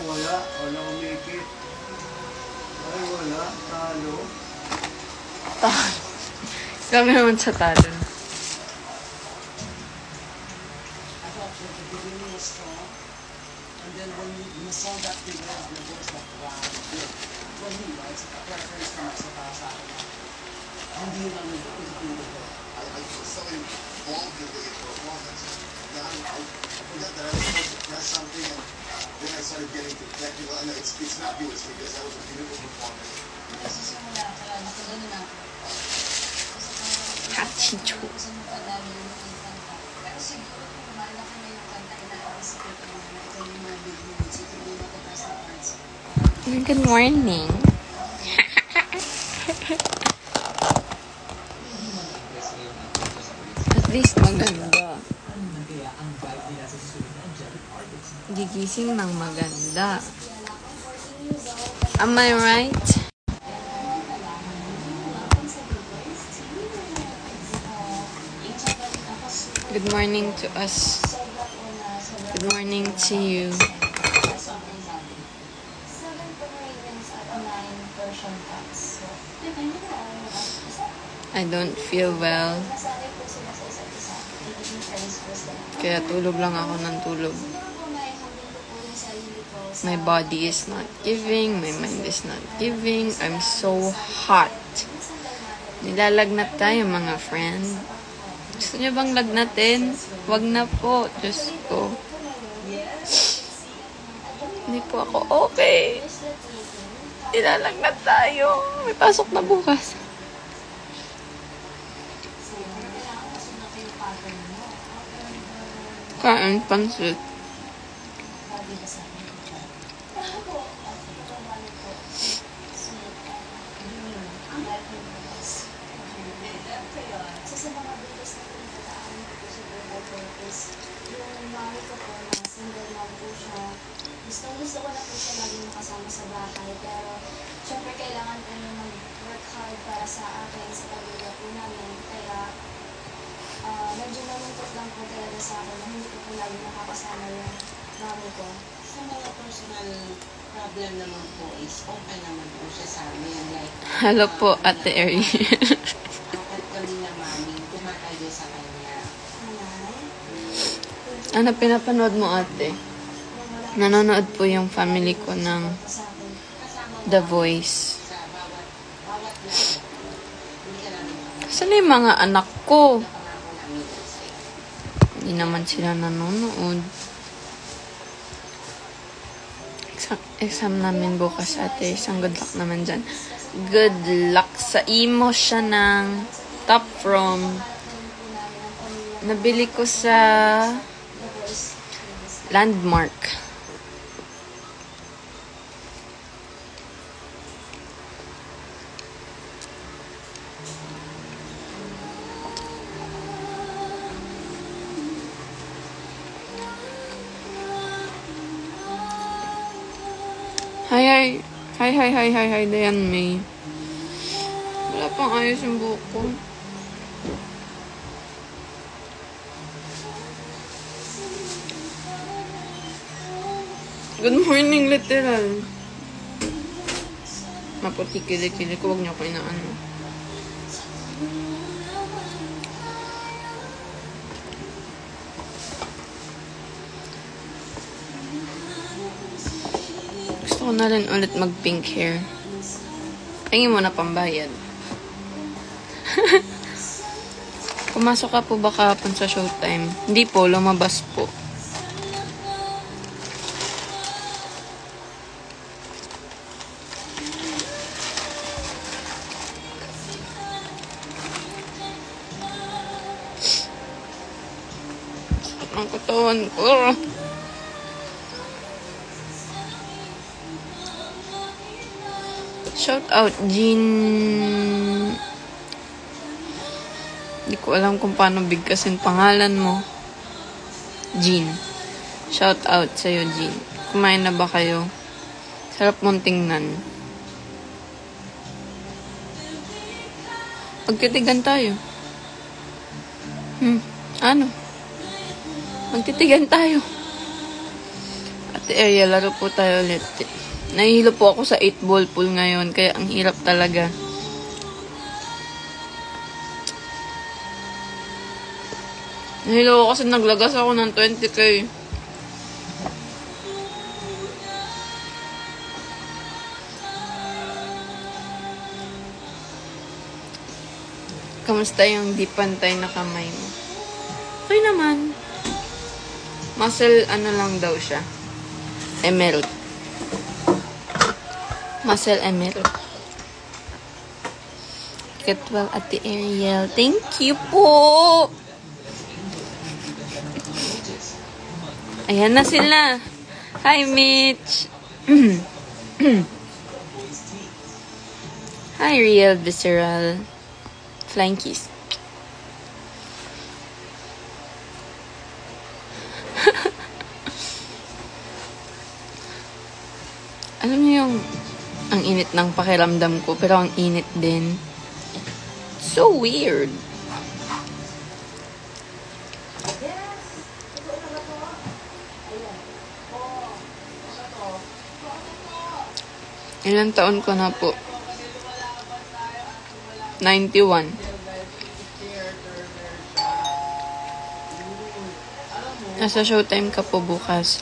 wala. Wala umikit. Ay, wala. Talo. Talo. Sabi naman sa talo. Hachicho. Good morning. At least maganda. Gigising ng maganda. Am I right? Good morning to us. Good morning to you. I don't feel well. Kaya tulog lang ako ng tulog. My body is not giving. My mind is not giving. I'm so hot. Nilalagnat tayo mga friend. Gusto niyo bang lagnatin? Wag na po. Diyos ko. Hindi po ako okay. Nilalagnat tayo. May pasok na bukas. Kain pansit. Gusto ko na po siya lagi makasama sa bahay, pero syempre kailangan po niya mag-work hard para sa akin, sa pamilya po namin. Kaya medyo nalungkot lang po talaga sa akin na hindi ko po lagi nakakasama yung mami ko. Sa mga personal problem naman po is okay naman po siya sa amin. Like, Hello po, Ate Eri. apat kami na mami, kumakayo sa kanya. Ano pinapanood mo, ate? Nanonood po yung family ko ng The Voice. Sa bawat level, hindi ka namin Saan yung mga anak ko? pangako namin sa'yo. Hindi naman sila nanonood. Exam namin bukas, ate. Isang good luck naman dyan. Good luck sa imo siya ng top from. Nabili ko sa Landmark. Hi, Dayan May. Wala pang ayos yung buhok ko. Good morning, literal. Maputi kilikili ko, huwag niyo ko inaano. Gusto ko na rin ulit mag-pink hair. Tingin mo na pambayad. Pumasok ka po ba kahapon sa Showtime? Hindi po, lumabas po. Sakit ng katawan ko. Shout out, Jean. Hindi ko alam kung paano bigkasin pangalan mo. Jean. Shout out sa'yo, Jean. Kumain na ba kayo? Sarap mong tingnan. Magtitigan tayo. Ano? Magtitigan tayo. At Ate Ariel, laro po tayo ulit. Nahihilo po ako sa 8-ball pool ngayon, kaya ang hirap talaga. Nahilo ako kasi naglagas ako ng 20k. Kamusta yung di pantay na kamay mo? Okay naman. Muscle, ano lang daw siya. Emerald. Muscle emerald. Get well, Ate Ariel. Thank you po! Ayan na sila. Hi, Mitch. Hi, Real Visceral. Flying kiss. Alam niyo yung ang init ng pakiramdam ko, pero ang init din. So weird. Ilang taon ko na po? 91. Nasa showtime ka po bukas.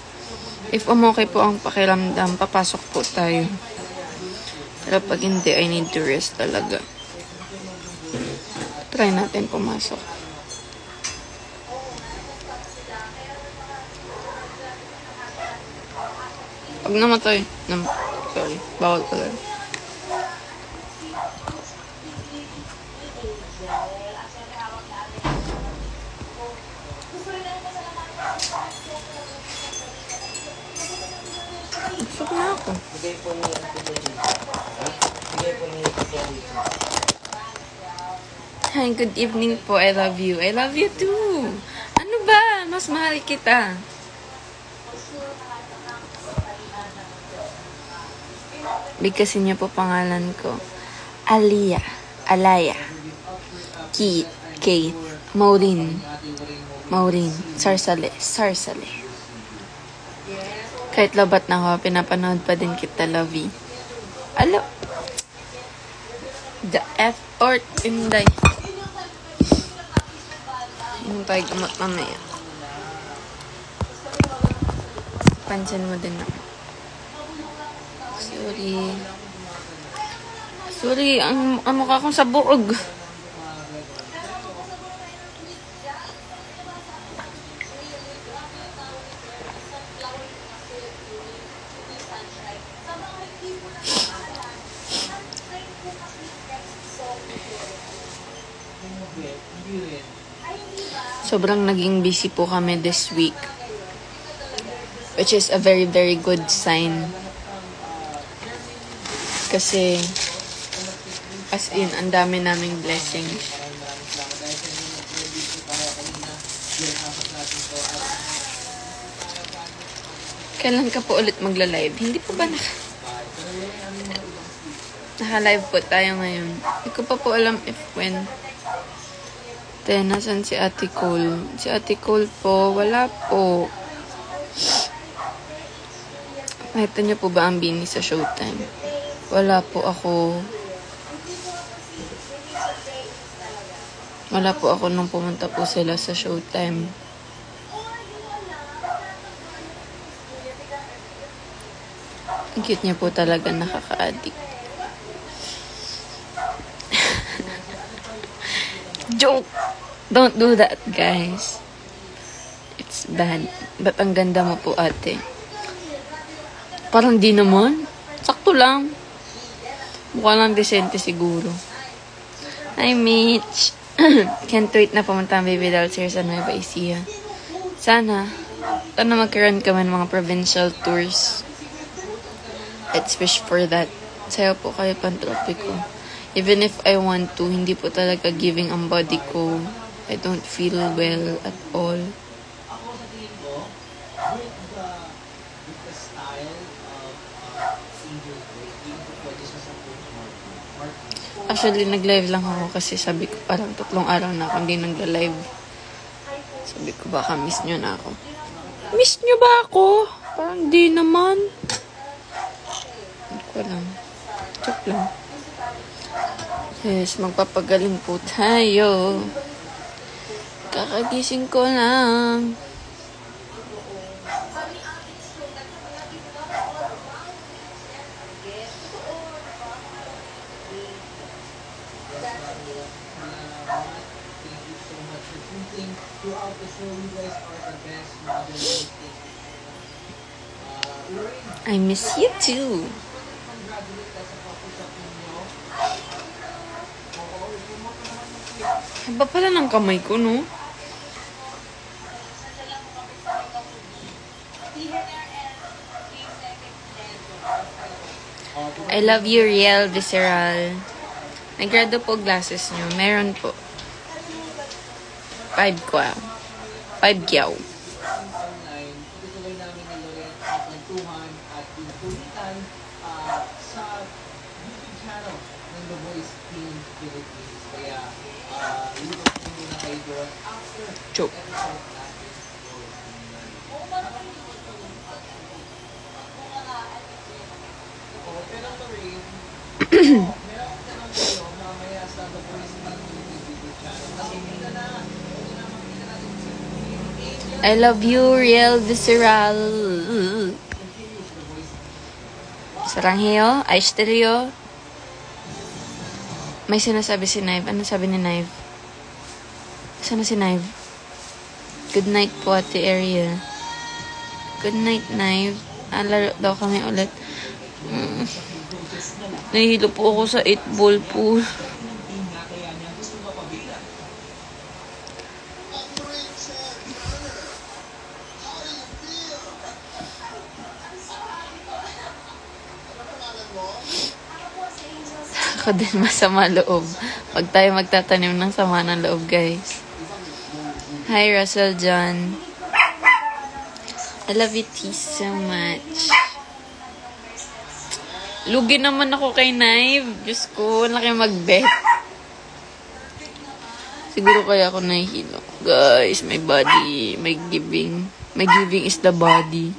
If okay po ang pakiramdam, papasok po tayo. Pero pag hindi, I need to rest talaga. Try natin pumasok. Pag namatay, sorry, bawal pala. Busog na ako. Hi, good evening po. I love you. I love you too. Ano ba? Mas mahal kita. Bigkasin niyo po pangalan ko. Alaya, Kate, Maureen, Sarsale. Kahit labat na ako, pinapanood pa din kita, lovey. Alo. The effort inday. Yung tayo gamot mamaya. Pansin mo din ako. Sorry, ang mukha kong sabog. Sobrang naging busy po kami this week. Which is a very, very good sign. Kasi, as in, ang dami naming blessings. Kailan ka po ulit magla-live? Hindi po ba naka-live po tayo ngayon? Hindi ko pa po alam if when. Nasan si Ate Cole? Si Ate Cole po, wala po. Nakita niyo po ba ang bini sa Showtime? Wala po ako. Wala po ako nung pumunta po sila sa Showtime. Ang cute niya po talaga, nakaka-addict. Joke! Don't do that, guys. It's bad. Ba't ang ganda mo po, ate? Parang di naman. Sakto lang. Mukha lang decente siguro. Hi, Mitch. Can't wait na pumunta ang Baby Dolls here sa Nueva Ecija. Sana magkaroon kami ng mga provincial tours. Let's wish for that. Sayo po kayo pantropiko. Even if I want to, hindi po talaga giving ang body ko. I don't feel well at all. Actually, nag-live lang ako kasi sabi ko parang 3 araw na ako hindi nag-live. Sabi ko baka miss nyo na ako. Miss nyo ba ako? Parang di naman. Hindi ko lang. Joke lang. Yes, magpapagaling po tayo. Kakagising ko lang. Throughout the show, you guys are the best models. I miss you too. Haba pala ng kamay ko, no? I love you, real, visceral. Nagrado po glasses nyo. Meron po. 5 kwa. 5 gyaw. Online, tutuloy namin ni Loren ang kwentuhan at pinupulitan sa YouTube channel ng The Voice Team Philippines. Kaya, lipat po muna kayo doon after Joke. episode natin. Pero Lorraine, meron ka naman kayo mamaya sa The Voice Team Philippines YouTube channel. Kasi kita na, makita natin si Angel. I love you, real, visceral. Sarangheyo, Aishteryo. May sinasabi si Naive. Ano sabi ni Naive? Sana si Naive? Good night po, Ate Ariel. Good night, Naive. Laro daw kami ulit. Nahihilo po ako sa 8-ball pool. Ako din masama loob. Pag tayo magtatanim ng sama ng loob, guys. Hi, Russell John. I love you, T, so much. Lugi naman ako kay Naive. Diyos ko, laki mag-bet. Siguro kaya ako nahihilo. Guys, my body, my giving. My giving is the body.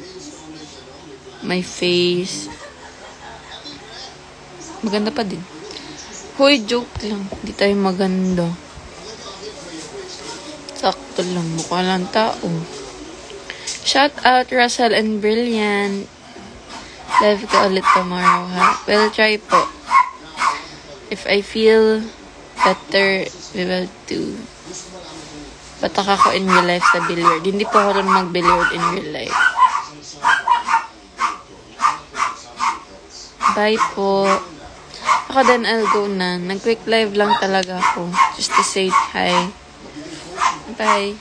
My face. Maganda pa din. Hoy, joke lang. Hindi tayo maganda. Sakto lang. Mukha lang tao. Shout out, Russell and Brilliant. Live ko ulit tomorrow, ha? We'll try po. If I feel better, we will do. Patak ako in real life sa billiard. Hindi po ako rin mag-billiard in real life. Bye po. Ako din, I'll go na. Nag-quick live lang talaga ako. Just to say hi. Bye.